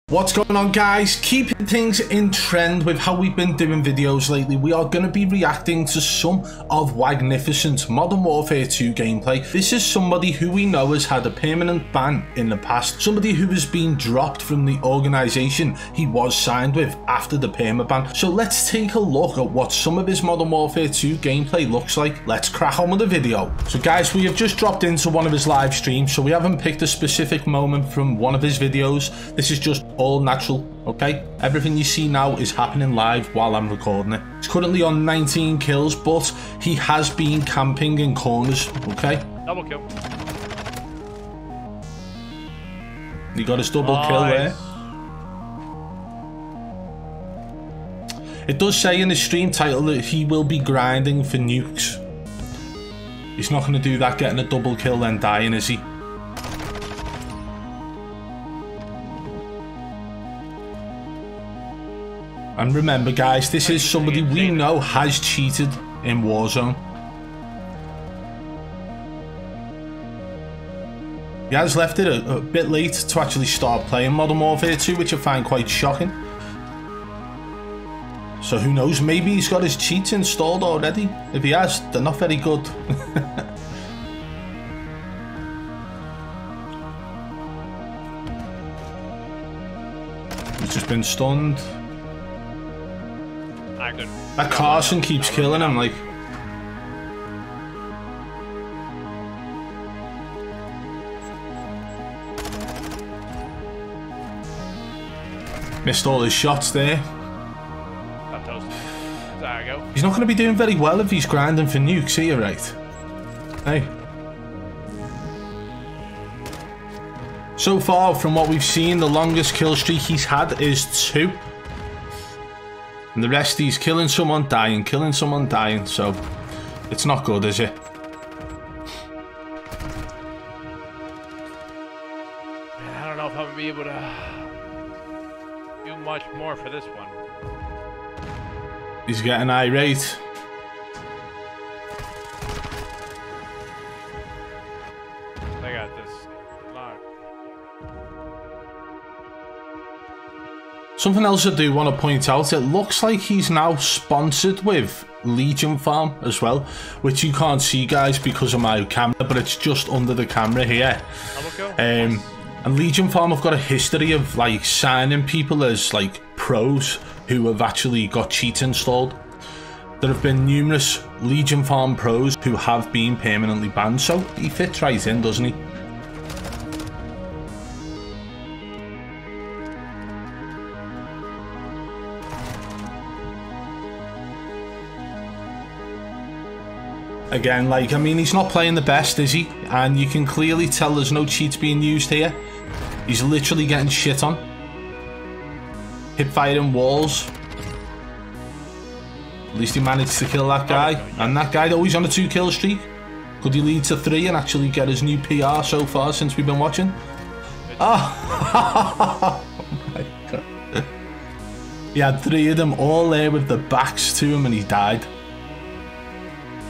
What's going on, guys? Keeping things in trend with how we've been doing videos lately, we are going to be reacting to some of Wagnificent Modern Warfare 2 gameplay. This is somebody who we know has had a permanent ban in the past, somebody who has been dropped from the organisation he was signed with after the permaban. So let's take a look at what some of his Modern Warfare 2 gameplay looks like. Let's crack on with the video. So guys, we have just dropped into one of his live streams, so we haven't picked a specific moment from one of his videos. This is just all natural, okay? Everything you see now is happening live while I'm recording it. He's currently on 19 kills, but he has been camping in corners, okay? Double kill. He got his double kill there. It does say in the stream title that he will be grinding for nukes. He's not going to do that, getting a double kill then dying, is he? And remember, guys, this is somebody we know has cheated in Warzone. He has left it a bit late to actually start playing Modern Warfare 2, which I find quite shocking. So who knows, maybe he's got his cheats installed already. If he has, they're not very good. He's just been stunned. That Carson keeps killing him, like. Missed all his shots there. He's not going to be doing very well if he's grinding for nukes here, right? Hey. So far, from what we've seen, the longest kill streak he's had is 2. And the rest he's killing someone, dying, so it's not good, is it? Man, I don't know if I'm gonna be able to do much more for this one. He's getting irate. I got this. Something else I do want to point out, it looks like he's now sponsored with Legion Farm as well, which you can't see, guys, because of my camera, but it's just under the camera here. And Legion Farm have got a history of like signing people as like pros who have actually got cheats installed. There have been numerous Legion Farm pros who have been permanently banned, so he fits right in, doesn't he? Again, like, I mean, he's not playing the best, is he? And you can clearly tell there's no cheats being used here. He's literally getting shit on. Hip firing walls. At least he managed to kill that guy. And that guy, though, he's on a 2 kill streak. Could he lead to 3 and actually get his new PR so far since we've been watching? Oh, oh my God. He had 3 of them all there with the backs to him and he died.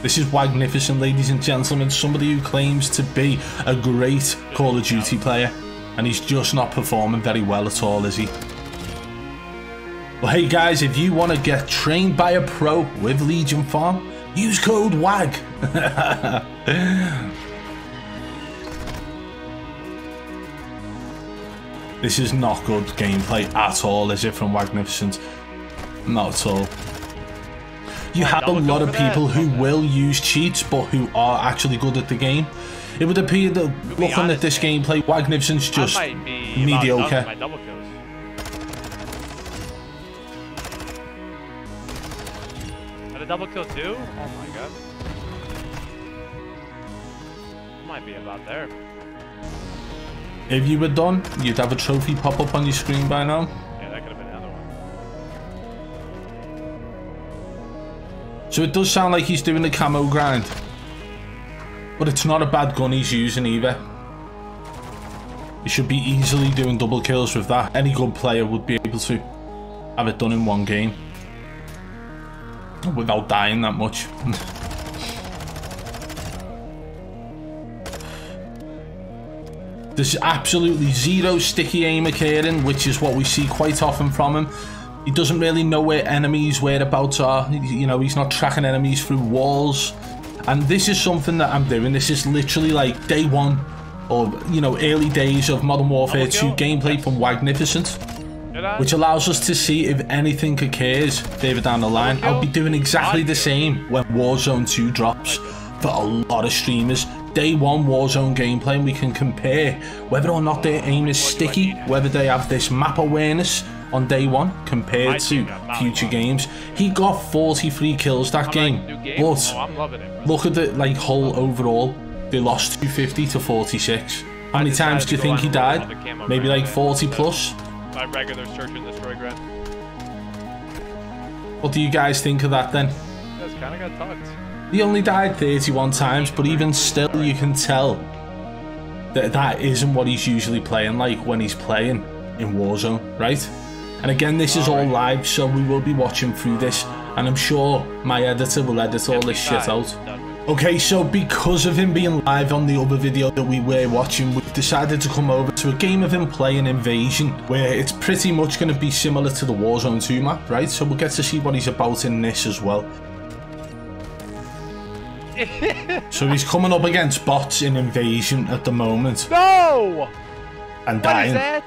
This is Wagnificent, ladies and gentlemen, somebody who claims to be a great Call of Duty player, and he's just not performing very well at all, is he? Well, hey guys, if you want to get trained by a pro with Legion Farm, use code WAG. This is not good gameplay at all, is it, from Wagnificent? Not at all. You have a lot of people who will use cheats, but who are actually good at the game. It would appear that, looking at this gameplay, Wagnificent's just mediocre. Had a double kill too? Oh my God. Might be about there. If you were done, you'd have a trophy pop up on your screen by now. So it does sound like he's doing the camo grind, but it's not a bad gun he's using either. He should be easily doing double kills with that. Any good player would be able to have it done in one game without dying that much. There's absolutely zero sticky aim occurring, which is what we see quite often from him. He doesn't really know where enemies' whereabouts are. You know, he's not tracking enemies through walls. And this is something that I'm doing. This is literally like day one, or, you know, early days of Modern Warfare 2 gameplay from Wagnificent, which allows us to see if anything occurs further down the line. I'll be doing exactly the same when Warzone 2 drops for a lot of streamers. Day one Warzone gameplay, and we can compare whether or not their aim is sticky, whether they have this map awareness on day one compared to future games. He got 43 kills that game, but look at the like whole overall. They lost 250 to 46. How many times do you think he died? Maybe like 40 plus. My regular search and destroy grad. What do you guys think of that then? That's kind of got tucked. He only died 31 times, but even still you can tell that that isn't what he's usually playing like when he's playing in Warzone, right? And again, this is all live, so we will be watching through this, and I'm sure my editor will edit all this shit out. Okay, so because of him being live on the other video that we were watching, we've decided to come over to a game of him playing Invasion, where it's pretty much going to be similar to the Warzone 2 map, right? So we'll get to see what he's about in this as well. So he's coming up against bots in Invasion at the moment. No! And dying. What is that?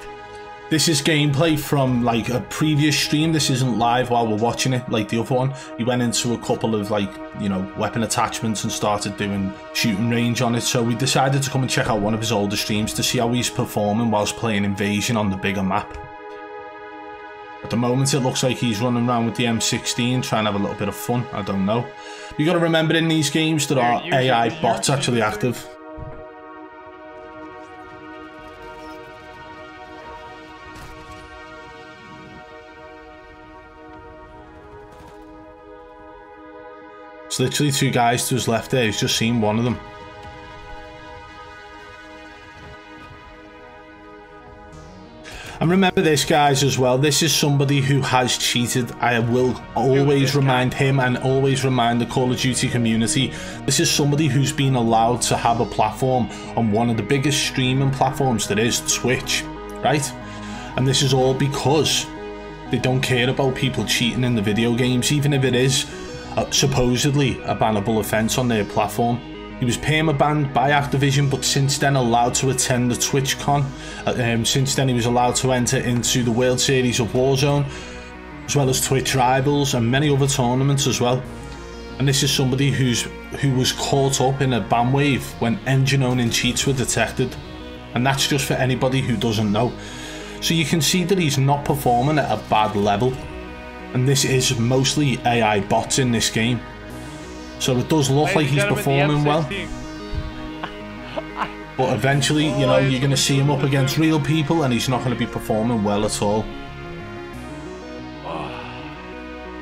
This is gameplay from like a previous stream. This isn't live while we're watching it like the other one. He went into a couple of like, you know, weapon attachments and started doing shooting range on it. So we decided to come and check out one of his older streams to see how he's performing whilst playing Invasion on the bigger map. At the moment, it looks like he's running around with the M16, trying to have a little bit of fun. I don't know. You got to remember, in these games, there are AI bots actually active. It's literally two guys to his left there. He's just seen one of them. And remember this, guys, as well. This is somebody who has cheated. I will always remind him and always remind the Call of Duty community. This is somebody who's been allowed to have a platform on one of the biggest streaming platforms that is, Twitch, right? And this is all because they don't care about people cheating in the video games, even if it is supposedly a bannable offence on their platform. He was perma-banned by Activision, but since then allowed to attend the TwitchCon. Since then he was allowed to enter into the World Series of Warzone, as well as Twitch Rivals and many other tournaments as well. And this is somebody who was caught up in a ban wave when engine owning cheats were detected. And that's just for anybody who doesn't know. So you can see that he's not performing at a bad level. And this is mostly AI bots in this game. So it does look like he's performing well. But eventually, you know, you're going to see him up against real people and he's not going to be performing well at all.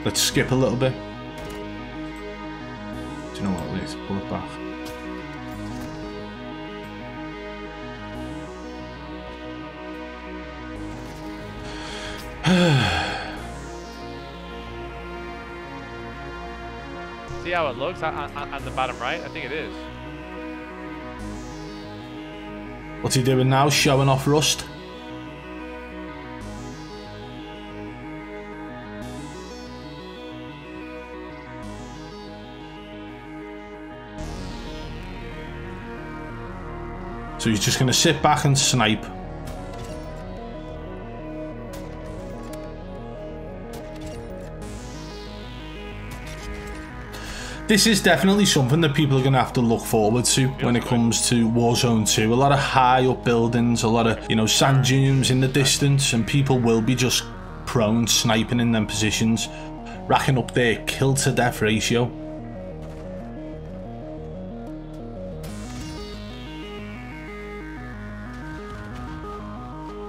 Let's skip a little bit. Do you know what? Let's pull it back. See how it looks on the bottom right? I think it is. What's he doing now? Showing off Rust? So he's just going to sit back and snipe. This is definitely something that people are going to have to look forward to when it comes to Warzone 2. A lot of high up buildings, a lot of, you know, sand dunes in the distance, and people will be just prone sniping in them positions, racking up their kill to death ratio.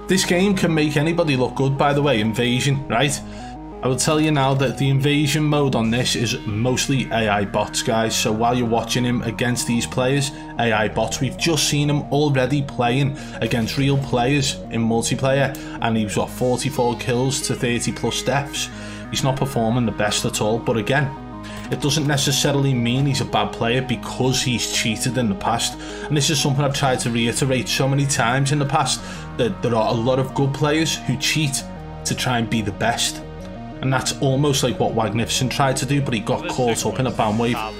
This game can make anybody look good, by the way. Invasion, right? I will tell you now that the Invasion mode on this is mostly AI bots, guys. So while you're watching him against these players, AI bots, we've just seen him already playing against real players in multiplayer, and he's got 44 kills to 30 plus deaths. He's not performing the best at all, but again, It doesn't necessarily mean he's a bad player because he's cheated in the past. And this is something I've tried to reiterate so many times in the past, that there are a lot of good players who cheat to try and be the best. And that's almost like what Wagnificent tried to do, but he got caught up in a bandwave.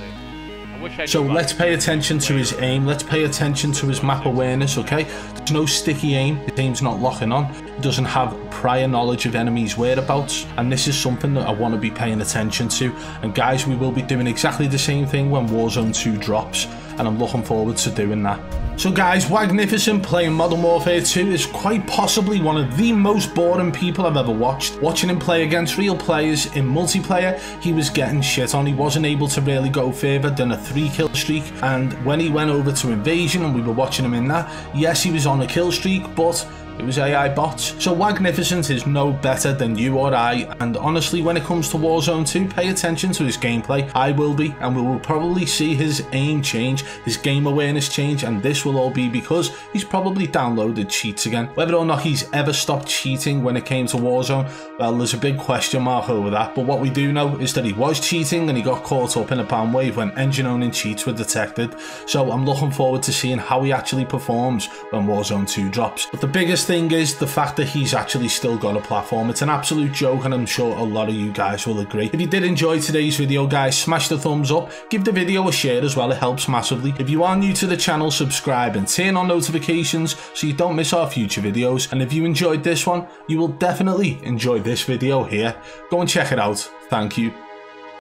So let's pay attention to his aim, let's pay attention to his map awareness, okay? There's no sticky aim, his aim's not locking on, he doesn't have prior knowledge of enemies' whereabouts, and this is something that I want to be paying attention to. And guys, we will be doing exactly the same thing when Warzone 2 drops, and I'm looking forward to doing that. So guys, Wagnificent playing Modern Warfare 2 is quite possibly one of the most boring people I've ever watched. Watching him play against real players in multiplayer, he was getting shit on. He wasn't able to really go further than a 3-kill streak. And when he went over to Invasion and we were watching him in that, yes, he was on a kill streak, but it was AI bots. So Wagnificent is no better than you or I, and honestly, when it comes to Warzone 2, pay attention to his gameplay. I will be, and we will probably see his aim change, his game awareness change, and this will all be because he's probably downloaded cheats again. Whether or not he's ever stopped cheating when it came to Warzone, well, there's a big question mark over that, but what we do know is that he was cheating and he got caught up in a bandwave when engine owning cheats were detected. So I'm looking forward to seeing how he actually performs when Warzone 2 drops. But the biggest thing is the fact that he's actually still got a platform. It's an absolute joke, and I'm sure a lot of you guys will agree. If you did enjoy today's video, guys, smash the thumbs up, give the video a share as well, it helps massively. If you are new to the channel, subscribe and turn on notifications so you don't miss our future videos. And if you enjoyed this one, you will definitely enjoy this video here. Go and check it out. Thank you.